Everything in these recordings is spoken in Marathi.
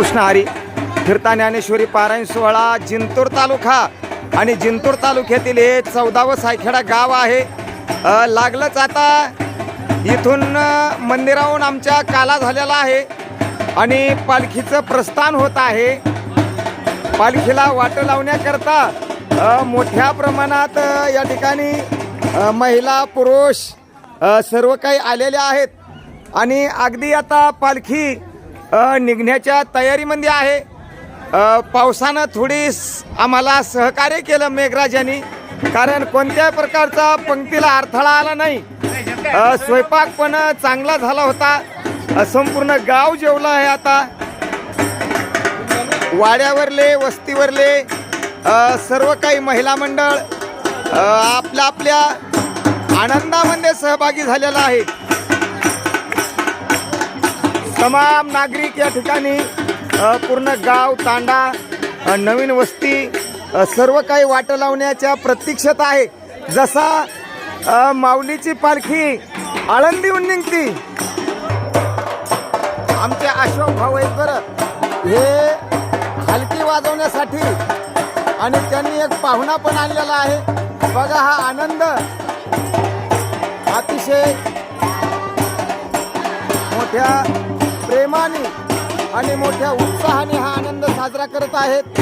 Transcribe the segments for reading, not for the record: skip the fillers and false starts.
कृष्ण हरी फिरता ज्ञानेश्वरी पारायण सोहळा जिंतूर तालुका आणि जिंतूर तालुक्यातील हे 14वं सायखेडा गाव आहे। लागलंच आता इथून मंदिराहून आमच्या काला झालेला आहे आणि पालखीचं प्रस्थान होत आहे। पालखीला वाट लावण्याकरता मोठ्या प्रमाणात या ठिकाणी महिला पुरुष सर्व काही आलेले आहेत आणि अगदी आता पालखी निघण्याच्या तयारीमध्ये आहे। पावसानं थोडी आम्हाला सहकार्य केलं मेघराजांनी, कारण कोणत्याही प्रकारचा पंक्तीला अडथळा आला नाही। स्वयंपाक पण चांगला झाला होता। संपूर्ण गाव जेवलं आहे। आता वाड्यावरले वस्तीवरले सर्व काही महिला मंडळ आपल्या आपल्या आनंदामध्ये सहभागी झालेला आहे। तमाम नागरिक या ठिकाणी पूर्ण गाव तांडा नवीन वस्ती सर्व काही वाट लावण्याच्या प्रतीक्षेत आहे। जसा माऊलीची पालखी आळंदीहून निघती, आमचे अशोक भाऊ आहेत बरं हे हलकी वाजवण्यासाठी आणि त्यांनी एक पाहुणा पण आणलेला आहे। बघा हा आनंद अतिशय मोठ्या प्रेमाने आणि मोठ्या उत्साहाने हा आनंद साजरा करत आहेत।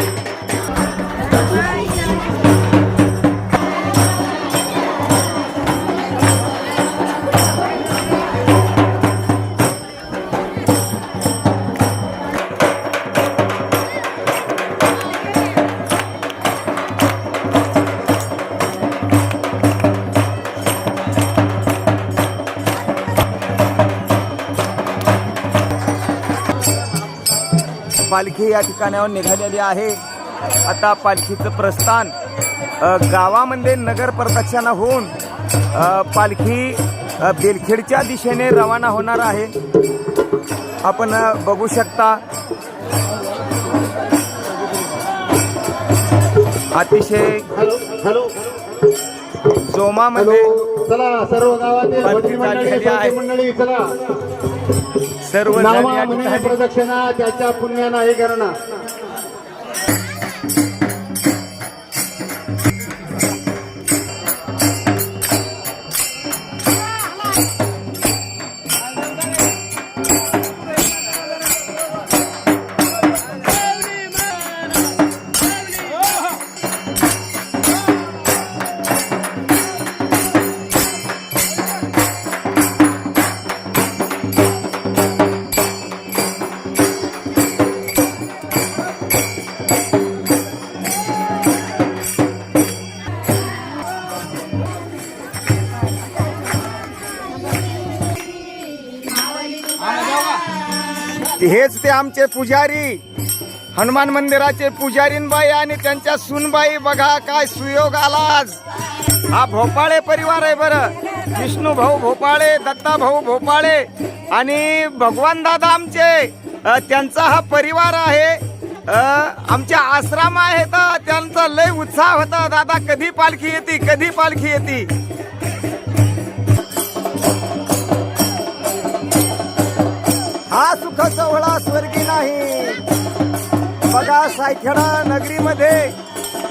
पालखी या ठिकाणावर निघालेली आहे। आता पालखीचं प्रस्थान गावामध्ये नगर प्रदक्षिणा होऊन पालखी बेलखेडच्या दिशेने रवाना होणार आहे। आपण बघू शकता अतिशय जोमामध्ये सर्व गावातील मंडळी चला सर्व प्रदक्षिणा त्याच्या पुण्यानं हे करणं। हेच ते आमचे पुजारी हनुमान मंदिराचे पुजारीनबाई आणि त्यांच्या सुनबाई। बघा काय सुयोग आला आज। हा भोपाळे परिवार आहे बरं। विष्णू भाऊ भोपाळे, दत्ता भाऊ भोपाळे आणि भगवान दादा आमचे त्यांचा हा परिवार आहे। आमच्या आश्रम आहेत, त्यांचा लय उत्साह होता। दादा कधी पालखी येते, कधी पालखी येते। हा सुख सोहळा स्वर्गी नाही। बघा सायखेडा नगरीमध्ये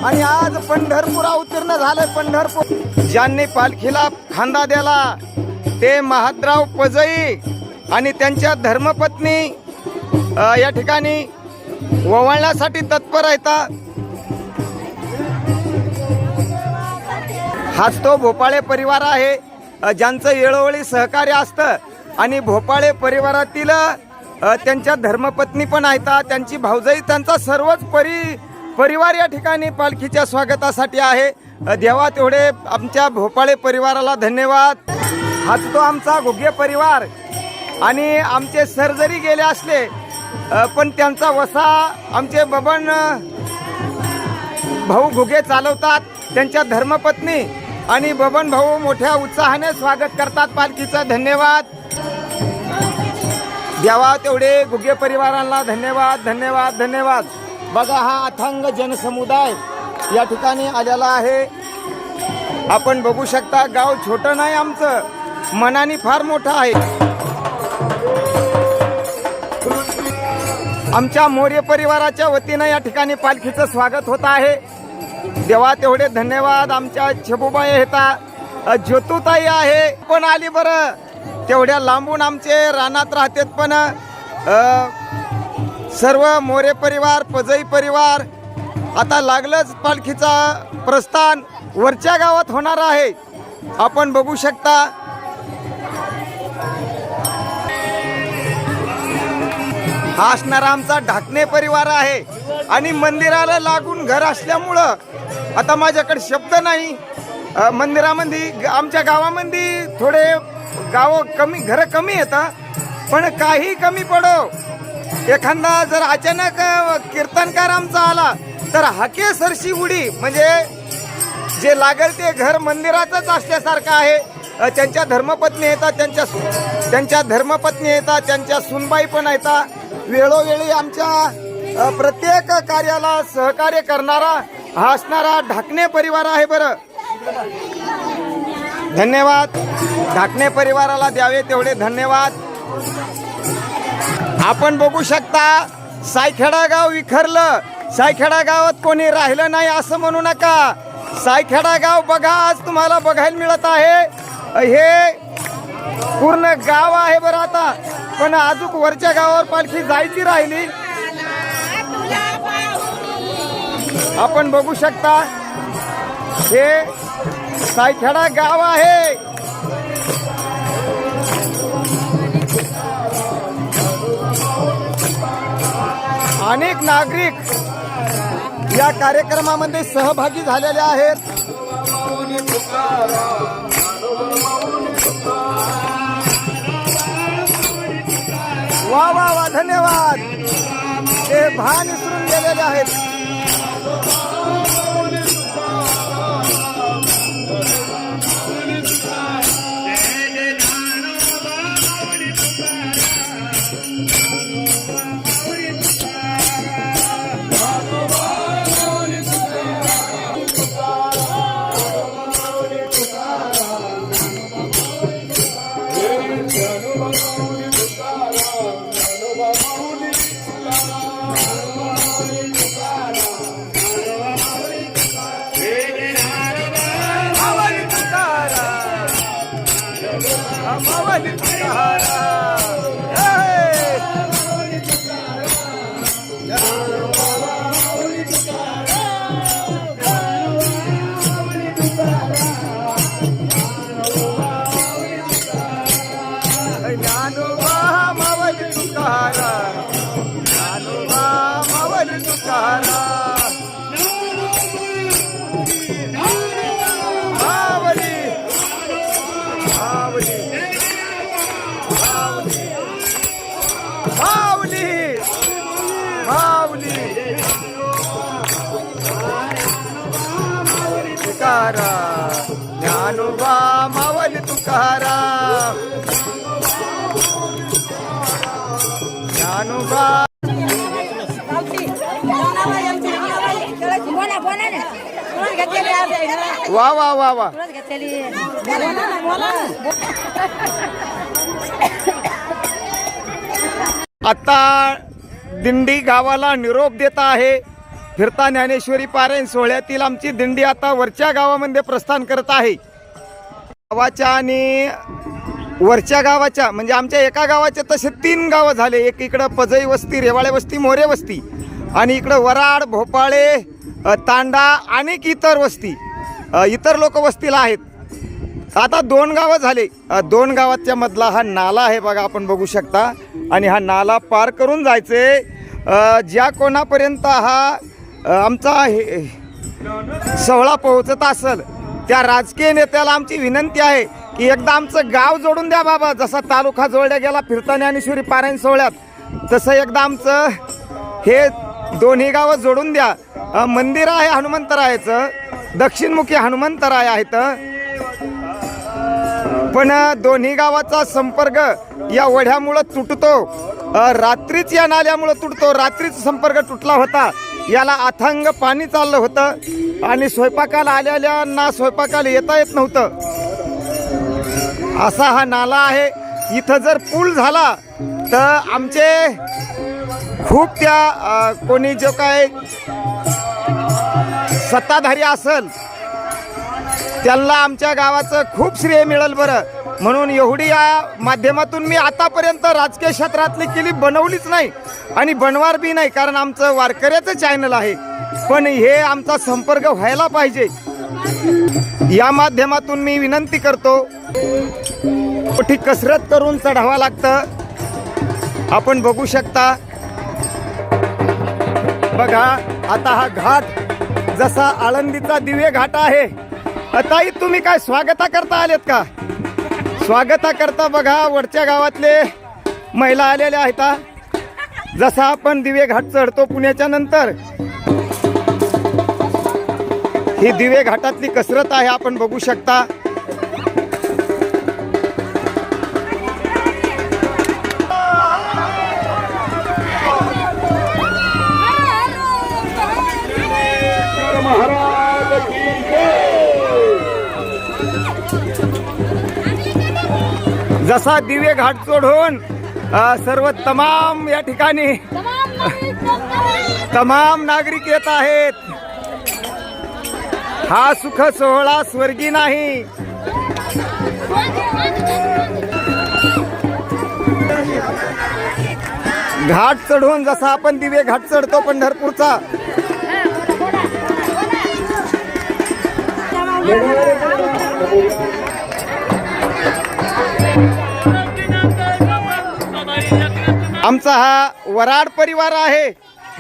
आणि आज पंढरपूर अवतीर्ण झालं। पंढरपूर ज्यांनी पालखीला खांदा दिला ते महादराव पजई आणि त्यांच्या धर्मपत्नी या ठिकाणी ओवाळण्यासाठी तत्पर आहेत। हाच तो भोपाळे परिवार आहे ज्यांचं वेळोवेळी सहकार्य असतं आणि भोपाळे परिवारातील त्यांच्या धर्मपत्नी पण आहेत, त्यांची भाऊजाई, त्यांचा सर्वच परिवार या ठिकाणी पालखीच्या स्वागतासाठी आहे। देवा तेवढे आमच्या भोपाळे परिवाराला धन्यवाद। हाच तो आमचा घुगे परिवार आणि आमचे सर जरी गेले असले पण त्यांचा वसा आमचे बबन भाऊ घुगे चालवतात। त्यांच्या धर्मपत्नी आणि बबन भाऊ मोठ्या उत्साहाने स्वागत करतात पालखीचं। धन्यवाद द्यावा तेवढे घुगे परिवारांना धन्यवाद धन्यवाद धन्यवाद। बघा हा अथांग जनसमुदाय या ठिकाणी आलेला आहे। आपण बघू शकता गाव छोटं नाही आमचं, मनाने फार मोठं आहे। आमच्या मोरे परिवाराच्या वतीनं या ठिकाणी पालखीचं स्वागत होत आहे. देवा तेवढे धन्यवाद. आमच्या छबुबाई येता, ज्योतुताई आहे पण आली बरं. तेवढ्या लांबून आमचे रानात राहतात पण सर्व मोरे परिवार, पजई परिवार. आता लागलंच पालखीचा प्रस्थान वरच्या गावात होणार आहे. आपण बघू शकता. हा असणारा आमचा ढाकणे परिवार आहे आणि मंदिराला लागून घर असल्यामुळं आता माझ्याकडे शब्द नाही. मंदिरामध्ये आमच्या गावामध्ये थोडे कमी घरं कमी येतात पण काही कमी पडो. एखादा जर अचानक कीर्तनकार आमचा आला तर हाके सरशी उडी म्हणजे जे लागेल ते घर मंदिराचंच असल्यासारखं आहे. त्यांच्या धर्मपत्नी येतात, त्यांच्या धर्मपत्नी येतात, त्यांच्या सुनबाई पण येतात. वेळोवेळी आमच्या प्रत्येक कार्याला सहकार्य करणारा हा असणारा ढाकणे परिवार आहे. बरं, धन्यवाद. ढाकणे परिवाराला द्यावे तेवढे धन्यवाद. आपण बघू शकता सायखेडा गाव विखरलं. सायखेडा गावात कोणी राहिलं नाही असं म्हणू नका. सायखेडा गाव बघा, आज तुम्हाला बघायला मिळत आहे. हे पूर्ण गाव आहे बरं आता, पण अजून वरच्या गावावर पालखी जायची राहिली. आपण बघू शकता हे सायखेडा गाव आहे. अनेक नागरिक या कार्यक्रमामध्ये सहभागी झालेले आहेत. वा वा वा, धन्यवाद. ते भान विसरून गेलेले आहेत. ज्ञानोबा मावली तुकाराम, ज्ञानोबा. वा वा वा वा. आता दिंडी गावाला निरोप देत आहे. फिरता ज्ञानेश्वरी पारायण सोहळ्यातील आमची दिंडी आता वरच्या गावामध्ये प्रस्थान करत आहे. गावाच्या आणि वरच्या गावाच्या म्हणजे आमच्या एका गावाचे तसे 3 गावं झाले. एक इकडं पजई वस्ती, रेवाळे वस्ती, मोरे वस्ती आणि इकडं वराड, भोपाळे, तांडा अनेक इतर वस्ती, इतर लोक वस्तीला आहेत. आता 2 गावं झाले. 2 गावाच्या मधला हा नाला आहे बघा, आपण बघू शकता. आणि हा नाला पार करून जायचे. ज्या कोणापर्यंत हा आमचा सोहळा पोहोचत असेल त्या राजकीय नेत्याला आमची विनंती आहे की एकदा आमचं गाव जोडून द्या बाबा. जसा तालुका जोडला गेला फिरता ज्ञानेश्वरी पारायण सोहळ्यात, तसं एकदा आमचं हे दोन्ही गावं जोडून द्या. मंदिर आहे हनुमंतरायाचं, दक्षिणमुखी हनुमंतराय आहेत, पण दोन्ही गावाचा संपर्क या वढ्यामुळं तुटतो. रात्रीच या नाल्यामुळं तुटतो. रात्रीच संपर्क तुटला होता. याला अथांग पाणी चाललं होतं आणि स्वयंपाकाला आलेल्यांना स्वयंपाकाला येता येत नव्हतं. असा हा नाला आहे. इथं जर पूल झाला तर आमचे खूप त्या कोणी जो काय सत्ताधारी असेल त्यांना आमच्या गावाचं खूप श्रेय मिळेल बरं. म्हणून एवढी या माध्यमातून मी आतापर्यंत राजकीय क्षेत्रातली क्लिप बनवलीच नाही आणि बनवार बी नाही, कारण आमचं वारकऱ्याचं चॅनल आहे. पण हे आमचा संपर्क व्हायला पाहिजे. या माध्यमातून मी विनंती करतो. मोठी कसरत करून चढावं लागतं. आपण बघू शकता. बघा आता हा घाट जसा आळंदीचा दिवे घाट आहे. ताई तुम्ही काय स्वागता करता आलेत का? स्वागता करता बघा वरच्या गावातले महिला आलेल्या आहेत. जसा आपण दिवे घाट चढतो पुण्याच्या नंतर, ही दिवे घाटातली कसरत आहे. आपण बघू शकता. जसा दिवे घाट चढून सर्व तमाम या ठिकाणी तमाम नागरिक येत आहेत. हा सुख सोहळा स्वर्गी नाही. घाट चढून जसा आपण दिवे घाट चढतो पंढरपूरचा, आमचा हा वराड परिवार आहे.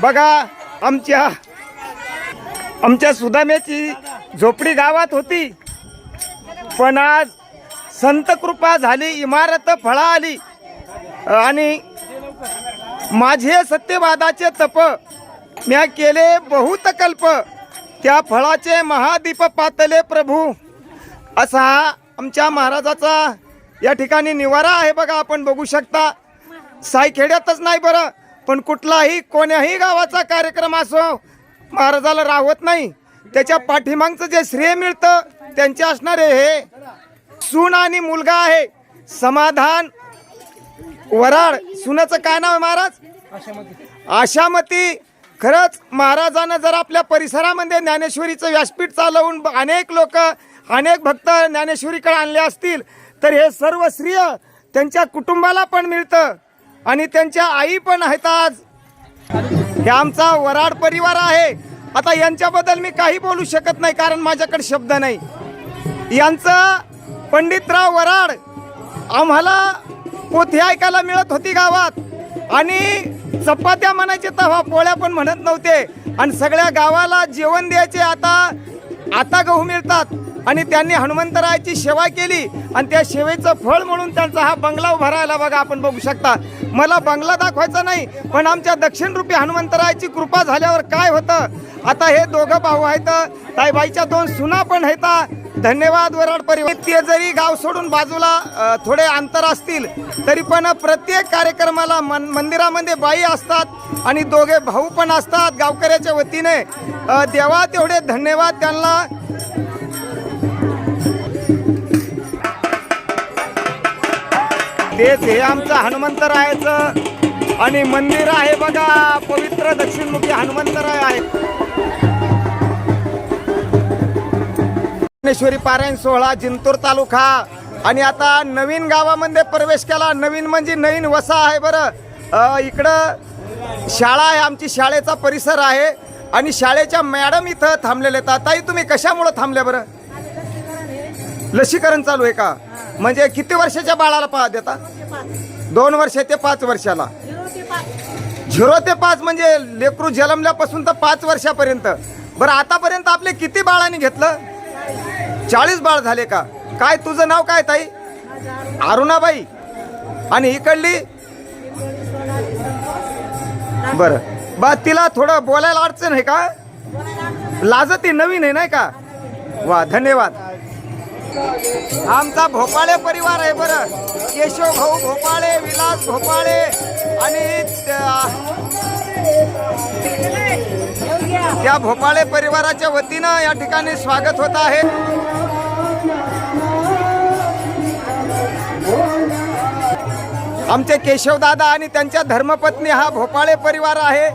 बघा आमच्या सुदाम्याची झोपडी गावात होती, पण आज संत कृपा झाली, इमारत फळा आली आणि माझे सत्यवादाचे तप म्या केले बहुत कल्प, त्या फळाचे महादीप पातले प्रभू. असा आमच्या महाराजाचा या ठिकाणी निवारा आहे. बघा आपण बघू शकता. सायखेड्यातच नाही बरं, पण कुठलाही कोण्याही गावाचा कार्यक्रम असो महाराजाला राहत नाही. त्याच्या पाठीमागचं जे श्रेय मिळतं त्यांचे असणारे हे सून आणि मुलगा आहे समाधान वराड. सुनाचं काय नाव आहे महाराज? आशामती. खरंच महाराजांना जर आपल्या परिसरामध्ये ज्ञानेश्वरीचं व्यासपीठ चालवून अनेक लोक अनेक भक्त ज्ञानेश्वरीकडे आणले असतील तर हे सर्व श्रेय त्यांच्या कुटुंबाला पण मिळतं आणि त्यांच्या आई पण आहेत. आज हे आमचा वराड परिवार आहे. आता यांच्याबद्दल मी काही बोलू शकत नाही कारण माझ्याकडे शब्द नाही. यांचं पंडितराव वराड आम्हाला पोथी ऐकायला मिळत होती गावात आणि चपात्या म्हणायचे तेव्हा पोळ्या पण म्हणत नव्हते आणि सगळ्या गावाला जेवण द्यायचे. आता गहू मिळतात आणि त्यांनी हनुमंतरायाची सेवा केली आणि त्या सेवेचं फळ म्हणून त्यांचा हा बंगला उभा राहिला. बघा आपण बघू शकता. मला बंगला दाखवायचा नाही, पण आमच्या दक्षिण रूपी हनुमंतरायाची कृपा झाल्यावर काय होतं. आता हे दोघं भाऊ आहेत, ताईबाईच्या 2 सुना पण आहेत. धन्यवाद वराड परिवार. ते जरी गाव सोडून बाजूला थोडे अंतर असतील तरी पण प्रत्येक कार्यक्रमाला मंदिरामध्ये बाई असतात आणि दोघे भाऊ पण असतात गावकऱ्याच्या वतीने. देवा तेवढे धन्यवाद त्यांना. तेच हे आमचं हनुमंतरायाचं आणि मंदिर आहे. बघा पवित्र दक्षिणमुखी हनुमंतराय आहे. ज्ञानेश्वरी पारायण सोहळा जिंतूर तालुका आणि आता नवीन गावामध्ये प्रवेश केला. नवीन म्हणजे नवीन वसा आहे बरं. इकडं शाळा आहे, आमची शाळेचा परिसर आहे आणि शाळेच्या मॅडम इथं थांबलेले आहेत. ताई तुम्ही कशामुळे थांबले बरं? लसीकरण चालू आहे का? म्हणजे किती वर्षाच्या बाळाला देता? 2 वर्ष ते 5 वर्षाला. 0 ते 5 म्हणजे लेकरू जन्मल्यापासून तर 5 वर्षापर्यंत. बरं आतापर्यंत आपले किती बाळांनी घेतलं? 40 बाळ झाले का? काय तुझं नाव काय ताई? अरुणाबाई. आणि इकडली? बरं बा तिला थोडं बोलायला अडचण आहे का? लाजती नवीन आहे नाही का? वा धन्यवाद. आमचा भोपाळे परिवार आहे बरं. केशव भाऊ भोपाळे, विलास भोपाळे आणि त्या भोपाळे परिवाराच्या वतीनं या ठिकाणी स्वागत होत आहे. आमचे केशवदादा आणि त्यांच्या धर्मपत्नी हा भोपाळे परिवार आहे.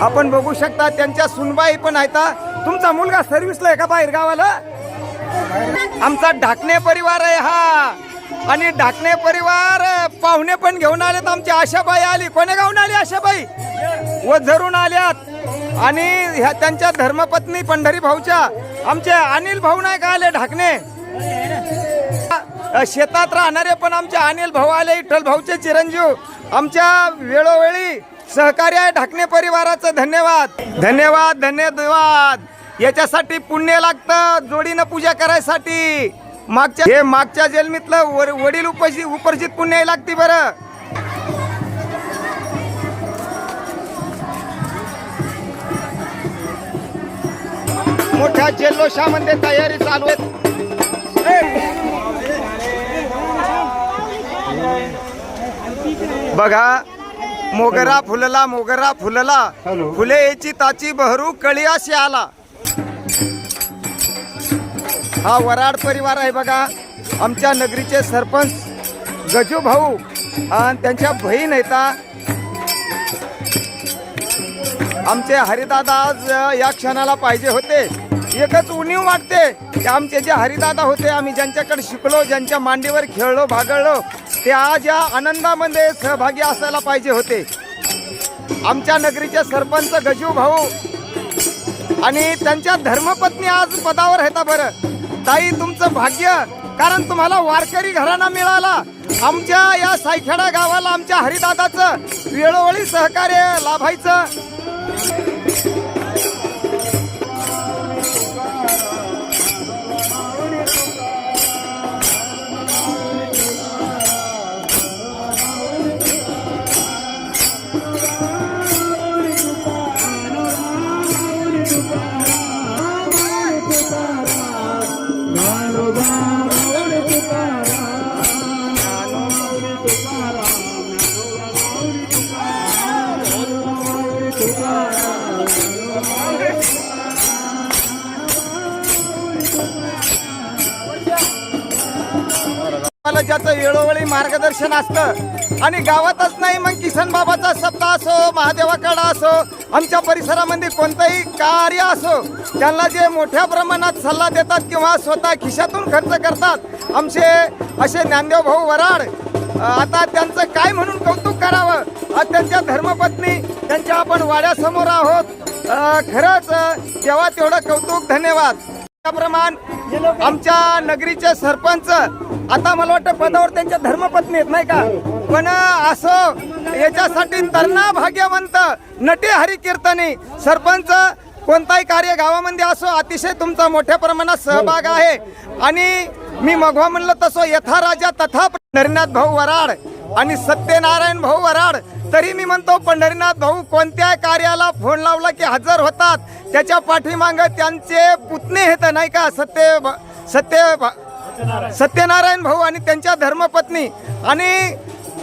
आपण बघू शकता त्यांच्या सुनबाई पण आहेत. तुमचा मुलगा सर्व्हिसला आहे का बाहेर गावाला? आमचा ढाकणे परिवार आहे हा. आणि ढाकणे परिवार पाहुणे पण घेऊन आलेत. आमची आशाबाई आली. कोण्या गावून आली आशाबाई? व जरून आल्यात. आणि ह्या त्यांच्या धर्मपत्नी पंढरी भाऊच्या आमचे अनिल भाऊ नाही का आले ढाकणे? शेतात राहणारे पण आमचे अनिल भाऊ आले. विठ्ठल भाऊचे चिरंजीव आमच्या वेळोवेळी सहकार्य आहे ढाकणे परिवाराचं. धन्यवाद धन्यवाद धन्यवाद. याच्यासाठी पुण्य लागतं जोडीनं पूजा करायसाठी. मागच्या जन्मीतलं वडील उपर्जित पुण्य लागते बरं. मोठ्या जल्लोषामध्ये तयारी चालू आहे. बघा मोगरा फुलला मोगरा फुलला फुले याची ताची बहरू कळियाशी आला. हा वराड परिवार आहे बघा. आमच्या नगरीचे सरपंच गजू भाऊ आणि त्यांच्या बहीण आहेत. आमचे हरिदादा आज या क्षणाला पाहिजे होते. एकच उणीव वाटते की आमचे जे हरिदादा होते, आम्ही ज्यांच्याकडे शिकलो, ज्यांच्या मांडीवर खेळलो भागळलो, ते आज या आनंदामध्ये सहभागी असायला पाहिजे होते. आमच्या नगरीचे सरपंच गजू भाऊ आणि त्यांच्या धर्मपत्नी आज पदावर आहेत. बरं ताई तुमचं भाग्य, कारण तुम्हाला वारकरी घराणा मिळाला. आमच्या या सायखेडा गावाला आमच्या हरिदादाचं वेळोवेळी सहकार्य लाभायचं. ज्याचं वेळोवेळी मार्गदर्शन असतं आणि गावातच नाही मग किसन बाबाचा सप्ताह असो, महादेवाकडा असो, आमच्या परिसरामध्ये कोणतंही कार्य असो, त्यांना जे मोठ्या प्रमाणात सल्ला देतात किंवा स्वतः खिशातून खर्च करतात आमचे असे ज्ञानदेव भाऊ वराड. आता त्यांचं काय म्हणून कौतुक करावं. आज त्यांच्या धर्मपत्नी त्यांच्या आपण वाड्यासमोर आहोत. खरंच तेव्हा तेवढं कौतुक. धन्यवाद. त्याप्रमाणे आमच्या नगरीचे सरपंच आता मला वाटतं पदावर त्यांच्या धर्मपत्नी आहेत नाही का, पण असो याच्यासाठी तरणा भाग्यवंत नटे हरिकीर्तनी सरपंच कोणताही कार्य गावामध्ये असो अतिशय तुमचा मोठ्या प्रमाणात सहभाग आहे. आणि मी मघवा म्हणलं तसं यथा राजा तथा पंढरीनाथ भाऊ वराड आणि सत्यनारायण भाऊ वराड. तरी मी म्हणतो पंढरीनाथ भाऊ कोणत्या कार्याला फोन लावला की हजर होतात. त्याच्या पाठीमाग त्यांचे पुतणे आहेत नाही का, सत्यनारायण भाऊ आणि त्यांच्या धर्मपत्नी आणि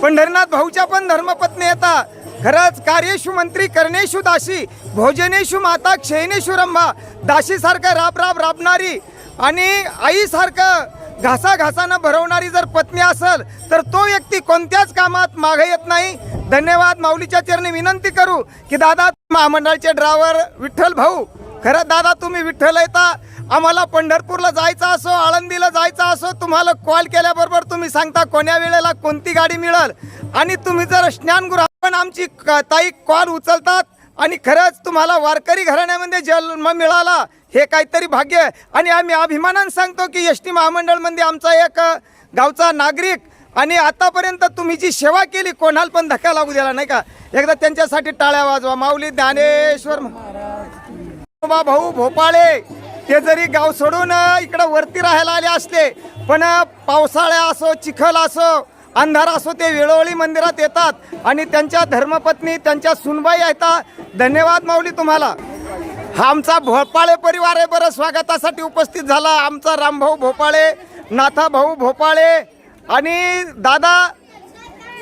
पंढरीनाथ भाऊच्या पण धर्मपत्नी येतात. खरंच कार्येषु मंत्री करणेषु दासी भोजनेषु माता क्षयनेषु रंभा. दासीसारखं राबणारी आणि आईसारखं घासाघासानं भरवणारी जर पत्नी असेल तर तो व्यक्ती कोणत्याच कामात मागे येत नाही. धन्यवाद. माऊलीच्या चरणी विनंती करू की दादा महामंडळाचे ड्रायव्हर विठ्ठल भाऊ, खरं दादा तुम्ही विठ्ठल येता. आम्हाला पंढरपूरला जायचं असो, आळंदीला जायचं असो, तुम्हाला कॉल केल्याबरोबर तुम्ही सांगता कोण्या वेळेला कोणती गाडी मिळेल. आणि तुम्ही जर स्नानगृह पण आमची ताई कॉल उचलतात. आणि खरंच तुम्हाला वारकरी घराण्यामध्ये जन्म मिळाला हे काहीतरी भाग्य. आणि आम्ही अभिमानाने सांगतो की एस टी महामंडळमध्ये आमचा एक गावचा नागरिक आणि आतापर्यंत तुम्ही जी सेवा केली कोणाला पण धक्का लागू दिला नाही का. एकदा त्यांच्यासाठी टाळ्या वाजवा. माऊली ज्ञानेश्वर भाऊ भोपाळे ते जरी गाव सोडून इकडं वरती राहायला आले असले पण पावसाळ्या असो, चिखल असो, अंधार असो, ते वेळोवेळी मंदिरात येतात आणि त्यांच्या धर्मपत्नी त्यांच्या सुनबाई येतात. धन्यवाद माऊली तुम्हाला. हा आमचा भोपाळे परिवार आहे बरं स्वागतासाठी उपस्थित झाला. आमचा रामभाऊ भोपाळे, नाथाभाऊ भोपाळे आणि दादा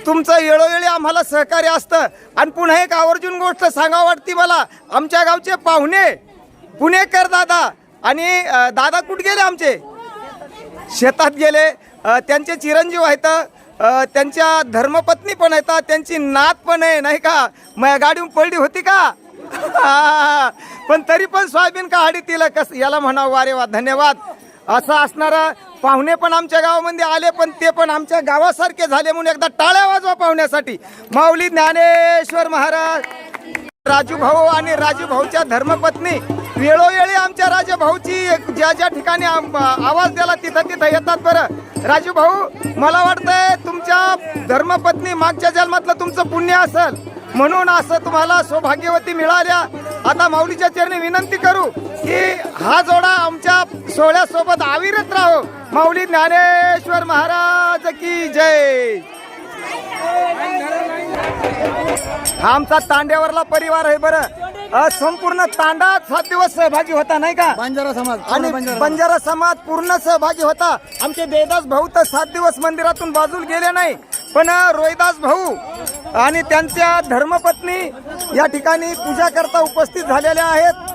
तुमचं वेळोवेळी आम्हाला सहकार्य असतं. आणि पुन्हा एक आवर्जून गोष्ट सांगावं वाटते मला. आमच्या गावचे पाहुणे पुणेकर दादा आणि दादा कुठे गेले आमचे? शेतात गेले. त्यांचे चिरंजीव आहेत त्यांच्या धर्मपत्नी पण आहेत, त्यांची नात पण आहे नाही का. माझ्या गाडीहून पडली होती का पण तरी पण सोयाबीन का हाडी तिला कस याला म्हणावं. अरे वा, धन्यवाद. असं असणारा पाहुणे पण आमच्या गावामध्ये आले, पण ते पण आमच्या गावासारखे झाले म्हणून एकदा टाळ्या वाजवा पाहुण्यासाठी. माऊली ज्ञानेश्वर महाराज, राजू भाऊ आणि राजू भाऊच्या धर्मपत्नी वेळोवेळी आमच्या राजू भाऊची ज्या ज्या ठिकाणी आवाज द्याला तिथं तिथं येतात. बरं राजू भाऊ, मला वाटतंय तुमच्या धर्मपत्नी मागच्या जन्मातलं तुमचं पुण्य असेल म्हणून असं तुम्हाला सौभाग्यवती मिळाल्या. आता माऊलीच्या चरणी विनंती करू की हा जोडा आमच्या सोहळ्यासोबत अविरत राहो. माऊली ज्ञानेश्वर महाराज की जय. हा आमचा तांड्यावरला परिवार आहे. बरं संपूर्ण तांडा 7 दिवस सहभागी होता नाही का. बंजारा समाज आणि बंजारा समाज पूर्ण सहभागी होता. आमचे देवदास भाऊ तर 7 दिवस मंदिरातून बाजूला गेले नाही, पण रोहिदास भाऊ आणि त्यांच्या धर्मपत्नी या ठिकाणी पूजा करता उपस्थित झालेल्या आहेत.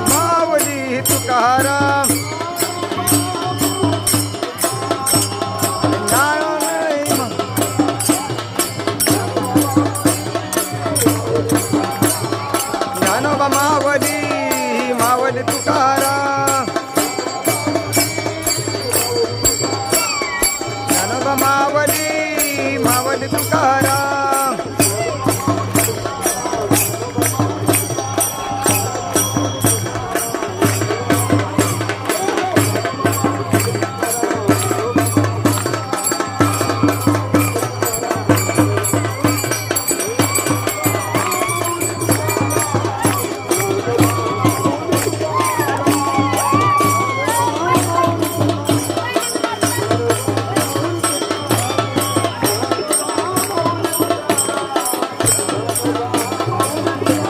मावली तुकाराम, ज्ञानोबा मावली, मावली तुकाराम.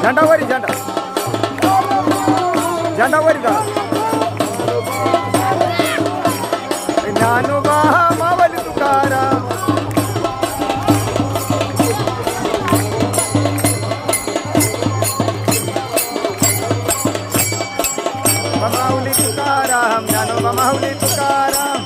झेंडावरी झेंडा, झेंडावरी जा. ज्ञानोबा मावली तुकाराम, माऊली तुकाराम, ज्ञानोबा माऊली तुकाराम.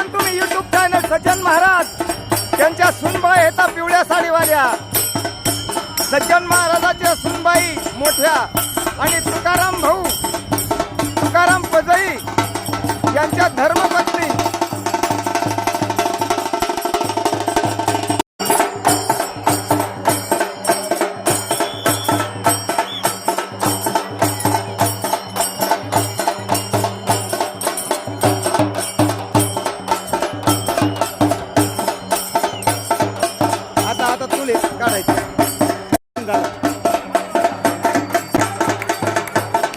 असाल तुम्ही युट्यूब चॅनल सज्जन महाराज त्यांच्या सुनबाई येतात पिवळ्या साडीवाल्या, सज्जन महाराजाच्या सुनबाई मोठ्या आणि तुकाराम भाऊ तुकाराम पजई यांच्या धर्मपत्नी आता तुले काढायचे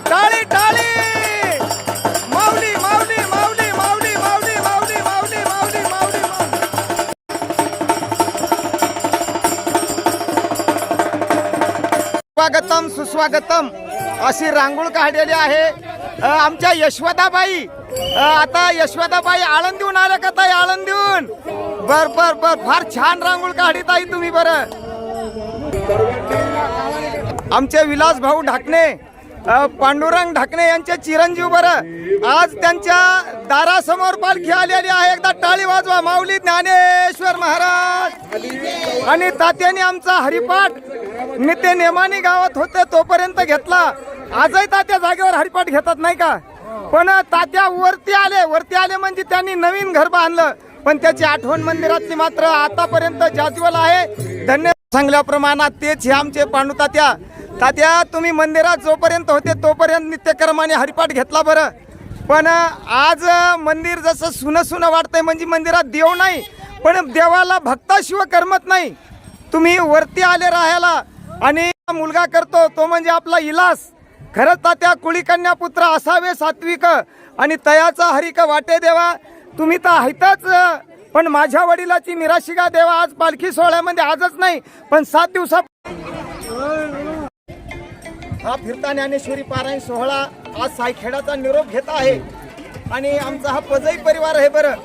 टाळी टाळी माऊली माऊली माऊली माऊली माऊली माऊली माऊली माऊली माऊली स्वागतम सुस्वागतम अशी रांगोळ काढलेली आहे आमच्या यशवदाबाई। आता यशवदाबाई आळंदीहून आल्या का ताई? आळंदीहून बर बर बर फार छान रांगोळ काढीत आहे तुम्ही बरं। आमचे विलास भाऊ ढाकणे पांडुरंग ढाकणे यांचे चिरंजीव बरं आज त्यांच्या दारासमोर पालखी आलेली आहे। एकदा टाळी वाजवा माऊली ज्ञानेश्वर महाराज आणि तात्याने आमचा हरिपाठ नित्य नेमानी गावात होते तोपर्यंत घेतला। आजही तात्या जागेवर हरिपाठ घेतात नाही का? पण तात्या वरती आले म्हणजे त्यांनी नवीन घर बांधलं पण त्याची आठवण मंदिरातली मात्र आतापर्यंत जाज्वल आहे। धन्यवाद चांगल्या प्रमाणात तेच हे आमचे पांडू तात्या। तात्या तुम्ही मंदिरात जोपर्यंत होते तोपर्यंत नित्यकर्माने हरिपाठ घेतला बरं, पण आज मंदिर जसं सुनं सुनं वाटतंय म्हणजे मंदिरात देव नाही पण देवाला भक्ताशिवाय करमत नाही। तुम्ही वरती आले राहायला आणि मुलगा करतो तो म्हणजे आपला इलास। खरंच तात्या कुळी कन्या पुत्र असावे सात्विक आणि तयाचा हरिक वाटे देवा। तुम्ही तर आहेतच पण माझ्या वडिलाची निराशिका देवा। आज पालखी सोहळ्यामध्ये आजच नाही पण 7 दिवसा हा फिरता ज्ञानेश्वरी पारायण सोहळा आज सायखेडाचा निरोप घेत आहे आणि आमचा हा पजई परिवार आहे बरं।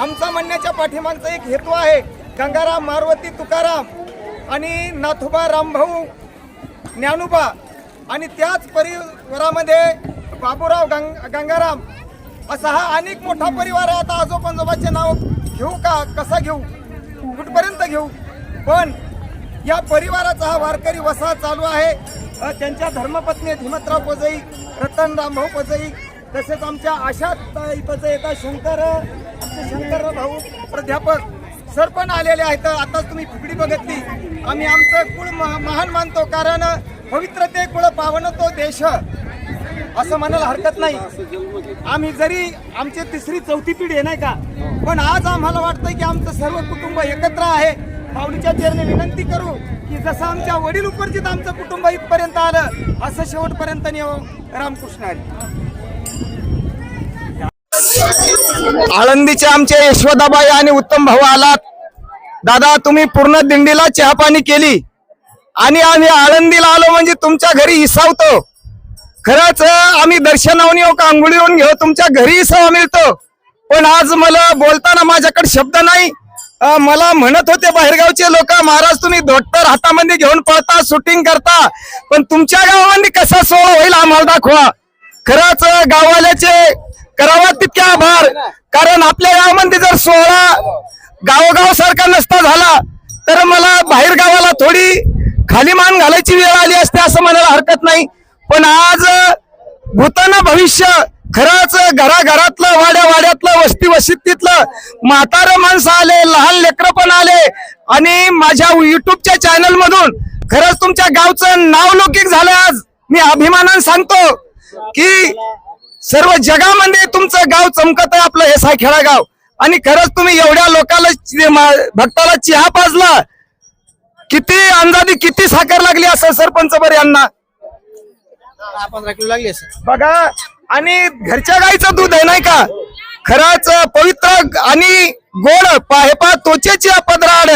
आमचा म्हणण्याच्या पाठीमागचा एक हेतू आहे गंगाराम मारुती तुकाराम आणि नाथोबा रामभाऊ ज्ञानोबा आणि त्याच परिवारामध्ये बाबूराव गंगाराम असा हा अनेक मोठा परिवार आहे। आता आजोपंजोबाचे नाव घेऊ का कसं घेऊ कुठपर्यंत घेऊ पण या परिवाराचा हा वारकरी वसा चालू आहे। त्यांच्या धर्मपत्नी हिमतराव पजई रतन रामभाऊ पजई तसेच आमच्या आशात इथं येतात शंकर भाऊ प्राध्यापक सर पण आलेले आहेत। आता तुम्ही फुगडी बघितली आम्ही आमचं कुळ महान मानतो कारण पवित्र ते कुळ पावन तो देश असं म्हणायला हरकत नाही। आम्ही जरी आमची 3री 4थी पिढी आहे नाही का पण आज आम्हाला वाटतंय की आमचं सर्व कुटुंब एकत्र आहे। माऊलीच्या चरणी विनंती करू की जसं आमच्या वडील उपर्जित आमचं कुटुंब इथपर्यंत आलं असं शेवटपर्यंत नेऊ। रामकृष्ण हरी। आळंदीचे आमचे यशवदाबाई आणि उत्तम भाऊ आलात। दादा तुम्ही पूर्ण दिंडीला चहा पाणी केली आणि आम्ही आळंदीला आलो म्हणजे तुमच्या घरी इसावतो। खरंच आम्ही दर्शनावून येऊ का आंघोळीवरून घेऊ तुमच्या घरी इसावा मिळतो पण आज मला बोलताना माझ्याकडे शब्द नाही। मला म्हणत होते बाहेरगावचे लोक महाराज तुम्ही धोतर हातामध्ये घेऊन पळता शूटिंग करता पण तुमच्या गावामध्ये कसा सोहळा होईल आम्हाला दाखवा। खरंच गाववाल्याचे करावा तितके आभार कारण आपल्या गावामध्ये जर सोहळा गावोगाव सारखा नसता झाला तर मला बाहेर गावाला थोडी खाली मान घालायची वेळ आली असते असं म्हणायला हरकत नाही। पण आज भूताना भविष्य खरंच घराघरातलं वाड्यावाड्यातलं वस्ती वस्तीतलं म्हातारं माणसं आले लहान लेकरं पण आले आणि माझ्या युट्यूबच्या चॅनल मधून खरंच तुमच्या गावचं नावलौकिक झालं। आज मी अभिमानाने सांगतो की सर्व जगामध्ये तुमचं गाव चमकत आहे आपलं हे सायखेडा गाव आणि खरंच तुम्ही एवढ्या लोकांना भक्ताला चहा पाजला किती अंदाजे किती साखर लागली असं सरपंच बर यांना 15 किलो लागली बघा आणि घरच्या गाईचं दूध आहे नाही का खरंच पवित्र आणि गोड पाहेपा त्वचेची पदराड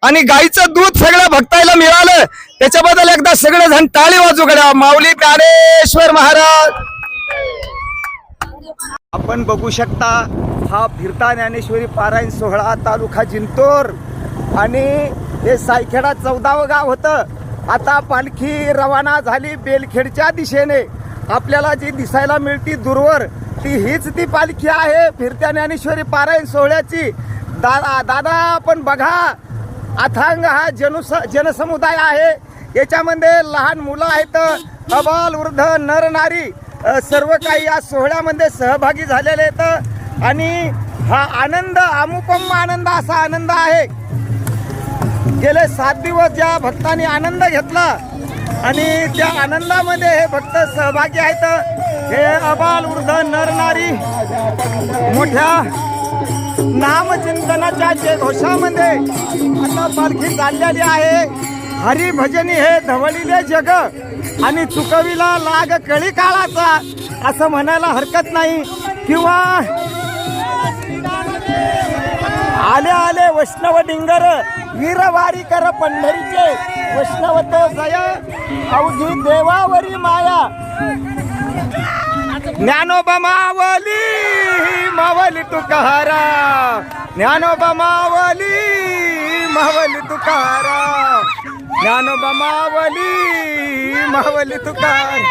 आणि गाईचं दूध सगळं भक्तायला मिळालं त्याच्याबद्दल एकदा सगळे जण टाळी वाजू गड्या माऊली ज्ञानेश्वर महाराज। आपण बघू शकता हा फिरता ज्ञानेश्वरी पारायण सोहळा तालुका जिंतूर आणि हे सायखेडा 14वं गाव होतं। आता पालखी रवाना झाली बेलखेडच्या दिशेने। आपल्याला जी दिसायला मिळती दूरवर हीच ती पालखी आहे फिरत्या ज्ञानेश्वरी पारायण सोहळ्याची. दादा आपण बघा, अथांग हा जनसमुदाय आहे. याच्यामध्ये लहान मुलं आहेत, अबाल वृद्ध नर नारी सर्व काही या सोहळ्यामध्ये सहभागी झालेले आहेत. आणि हा आनंद अमुपम आनंद असा आनंद आहे. गेले 7 दिवस ज्या भक्तांनी आनंद घेतला आणि त्या आनंदामध्ये हे भक्त सहभागी आहेत. हे अबाल वृद्ध नर नारी मोठ्या नामचिंतनाच्या घोषामध्ये आता पालखी चाललेली आहे. हरिभजनी हे धवळीले जग आणि चुकविला लाग कळी काळाचा असं म्हणायला हरकत नाही. किंवा आले आले वैष्णव डिंगर वीरवारी कर पंढरीचे वैष्णवत जय अवघी देवावरी माया. ज्ञानोबा मावली मावली तुकाराम, ज्ञानोबा मावली मावली तुकाराम, ज्ञानोबा मावली मावली तुकाराम.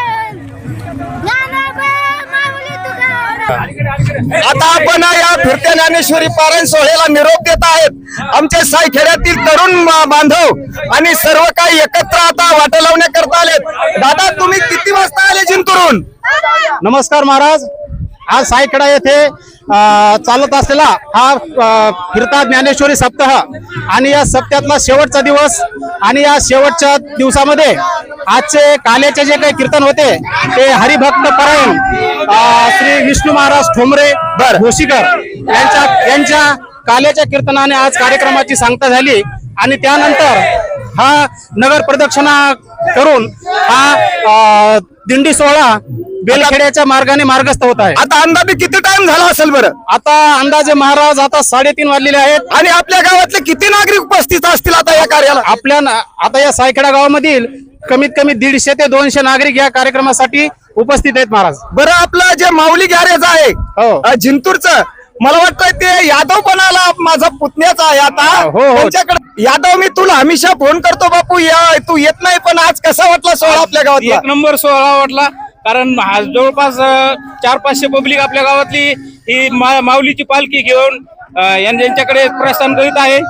आता आपण या फिरत्या ज्ञानेश्वरी पारायण सोहळ्याला निरोप देत आहेत. आमचे सायखेड्यातील तरुण बांधव आणि सर्व काही एकत्र आता वाटा लावण्याकरता आलेत. दादा तुम्ही किती वाजता आले जिंतूरून? नमस्कार महाराज. आज सायखेडा येथे चालत असलेला हा फिरता ज्ञानेश्वरी सप्ताह आणि या सप्त्यातला शेवटचा दिवस आणि या शेवटच्या दिवसामध्ये आजचे काल्याचे जे काही कीर्तन होते ते हरिभक्त परायण श्री विष्णू महाराज ठोंबरे घोशीकर यांच्या काल्याच्या कीर्तनाने आज कार्यक्रमाची सांगता झाली. आणि त्यानंतर हा नगर प्रदक्षिणा करून हा दिंडी सोहळा बेलखेड्याच्या मार्गाने मार्गस्थ होत आहे. आता अंदाजे किती टाइम झाला असेल बरं? आता अंदाजे महाराज आता 3:30 वाजलेले आहेत. आणि आपल्या गावातले किती नागरिक उपस्थित असतील आता या कार्याला? आता या सायखेडा गावामधील कमीत कमी 150 ते 200 नागरिक या कार्यक्रमासाठी उपस्थित आहेत महाराज. बरं आपलं जे माऊली गॅरेज आहे हो. जिंतूरचं, मला वाटतं ते यादव बनाला माझा पुतण्याचा आहे आता. हो. त्यांच्याकडे यादव मी तुला हमेशा फोन करतो बापू तू येत नाही, पण आज कसा वाटला सोहळा आपल्या गावातला? 1 नंबर सोहळा वाटला. कारण जवळपास 400-500 पब्लिक आपल्या गावातली ही माऊलीची पालखी घेऊन यांच्याकडे प्रस्थान करीत आहे.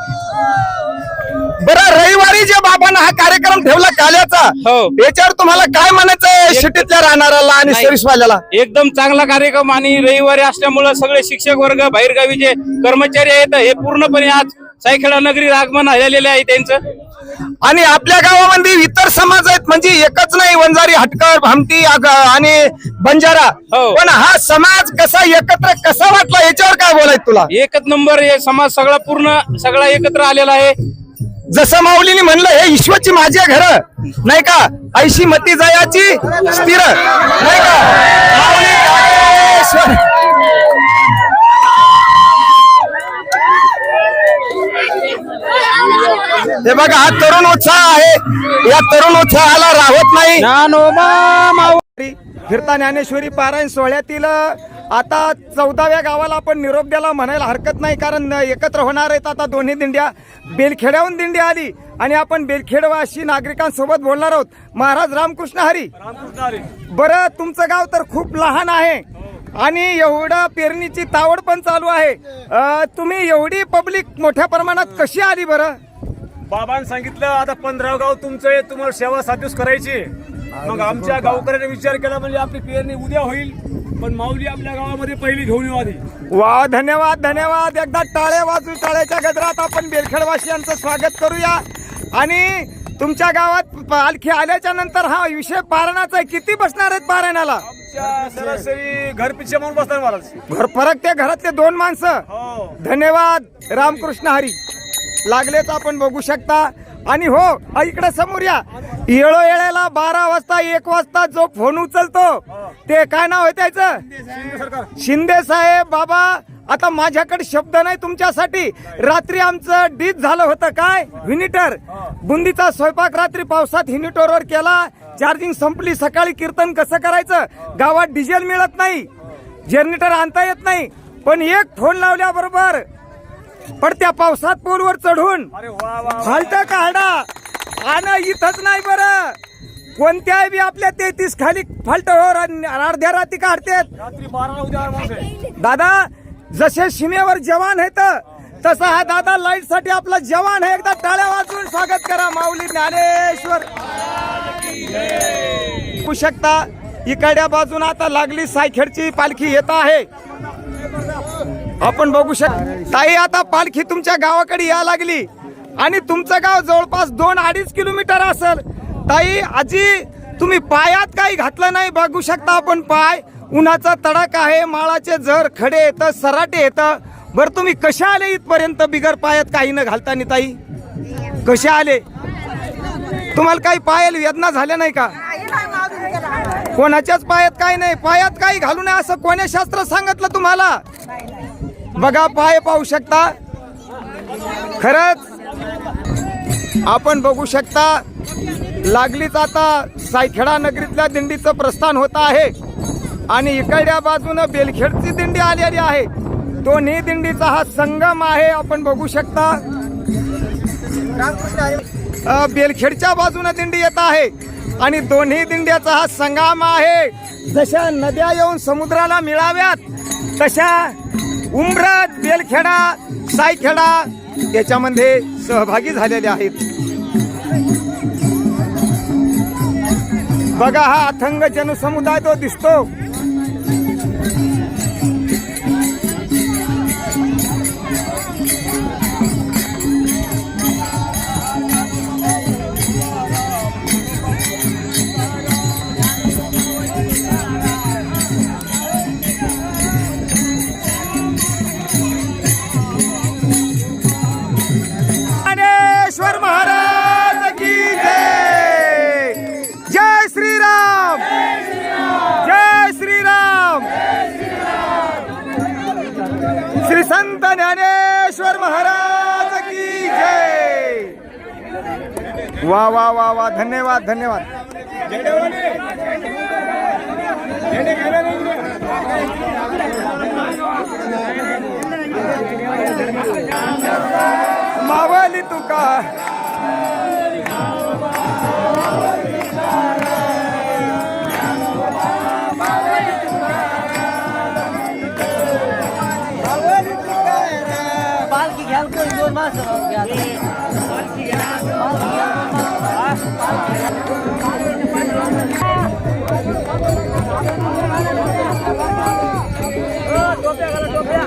बरं रविवारी जे बाबांना हा कार्यक्रम ठेवला काल्याचा, हो. याच्यावर तुम्हाला काय म्हणायचंय शिटीतल्या राहणाऱ्याला आणि सर्व्हिसवाल्याला? एकदम चांगला कार्यक्रम. आणि रविवारी असल्यामुळे सगळे शिक्षक वर्ग बाहेरगावी जे कर्मचारी आहेत हे पूर्णपणे आज सायखेडा नगरी आगमन झालेले आहे त्यांचं. आणि आपल्या गावामध्ये इतर समाज आहेत, म्हणजे एकच नाही, वंजारी, हटकर, भामटी आणि बंजारा. हो. पण हा समाज कसा एकत्र कसा वाटला याच्यावर काय बोलायचं तुला? एकच नंबर हे समाज सगळा एकत्र आलेला आहे. जसं माऊलीने म्हणलं हे ईश्वरची माझी घर नाही का, ऐशी मती जयाची स्थिर नाही का माऊली ईश्वर. हे बघा हा तरुण उत्साह आहे, या तरुण उत्साहाला राहत नाही. फिरता ज्ञानेश्वरी पारायण सोहळ्यातील आता 14व्या गावाला आपण निरोप द्यायला म्हणायला हरकत नाही, कारण एकत्र होणार आहेत आता दोन्ही दिंड्या. बेलखेड्याहून दिंडी आली आणि आपण बेलखेडवासी नागरिकांसोबत बोलणार आहोत. महाराज रामकृष्ण हरी. बरं तुमचं गाव तर खूप लहान आहे आणि एवढं पेरणीची तावड पण चालू आहे. तुम्ही एवढी पब्लिक मोठ्या प्रमाणात कशी आली बरं? बाबांनी सांगितलं आता 15 गाव तुमचं आहे, तुम्हाला सेवा साध्यूस करायची. मग आमच्या गावकऱ्याने विचार केला म्हणजे आपली पेरणी उद्या होईल, पण माऊली आपल्या गावामध्ये पहिली घेऊन येऊ आधी. वा धन्यवाद धन्यवाद. एकदा टाळे वाजू, टाळ्याच्या गजरात आपण बेलखेडवासियांचं स्वागत करूया. आणि तुमच्या गावात पालखी आल्याच्या नंतर हा विषय पारणाचा आहे. किती बसणार आहेत पारायणाला? आमच्या सरासरी घर पिच्छे म्हणून बसणार महाराज. फरक ते घरातले 2 माणसं. हो. धन्यवाद रामकृष्ण हरी. लागलेच आपण बघू शकता. आणि हो इकडे समोर या. येळोवेळेला 12 वाजता 1 वाजता जो फोन उचलतो ते काय नाव आहे त्याचं? शिंदे साहेब. बाबा आता माझ्याकडे शब्द नाही तुमच्यासाठी. रात्री आमचं डीज झालं होतं काय व्हिनिटर, बुंदीचा स्वयंपाक रात्री पावसात व्हिनिटरवर केला. चार्जिंग संपली. सकाळी कीर्तन कसं करायचं, गावात डिझेल मिळत नाही, जनरेटर आणता येत नाही, पण एक फोन लावल्याबरोबर पडत्या पावसात पोलवर चढून फालता काढा आणि इथंच नाही बरं कोणत्याही बी आपल्या 33 खाली फाल्टवर अर्ध्या रात्री काढतात. रात्री 12 उद्या माणूस आहे. दादा जसे सीमेवर जवान आहेत तसा हा दादा लाईट साठी आपला जवान आहे. एकदा टाळ्या वाजवून स्वागत करा माऊली ज्ञानेश्वर. बघू शकता इकडच्या बाजून आता लागली सायखेडची पालखी येत आहे. आपण बघू शकता ताई आता पालखी तुमच्या गावाकडे या लागली आणि तुमचं गाव जवळपास 2-2.5 किलोमीटर असेल. ताई आजी तुम्ही पायात काही घातलं नाही. बघू शकता आपण पाय उन्हाचा तडाख आहे. माळाचे झर खडे येतं सराटे येतं. बरं तुम्ही कशा आले इथपर्यंत बिगर पायात काही न घालताना ताई कशा आले? तुम्हाला काही पायाला वेदना झाल्या नाही का? कोणाच्याच पायात काही नाही. पायात काही घालू नये असं कोण्या शास्त्र सांगितलं तुम्हाला? बघा पाय पाहू शकता. खरंच आपण बघू शकता लागलीच आता सायखेडा नगरीतल्या दिंडीचं प्रस्थान होत आहे आणि इकडच्या बाजूनं बेलखेडची दिंडी आलेली आहे. दोन्ही दिंडीचा हा संगम आहे. आपण बघू शकता बेलखेडच्या बाजूनं दिंडी येत आहे आणि दोन्ही दिंड्याचा हा संगम आहे. जशा नद्या येऊन समुद्राला मिळाव्यात तशा उमरत बेलखेडा सायखेडा याच्यामध्ये सहभागी झालेले आहेत. बघा हा अथंग जनसमुदाय तो दिसतो. ज्ञानेश्वर महाराज की जय. जय श्रीराम. जय श्रीराम. श्री संत ज्ञानेश्वर महाराज की जय. वा वा वा वा धन्यवाद धन्यवाद. मावली तुका पालखी घ्याल कोण 2 माणसं घ्या. टोप्या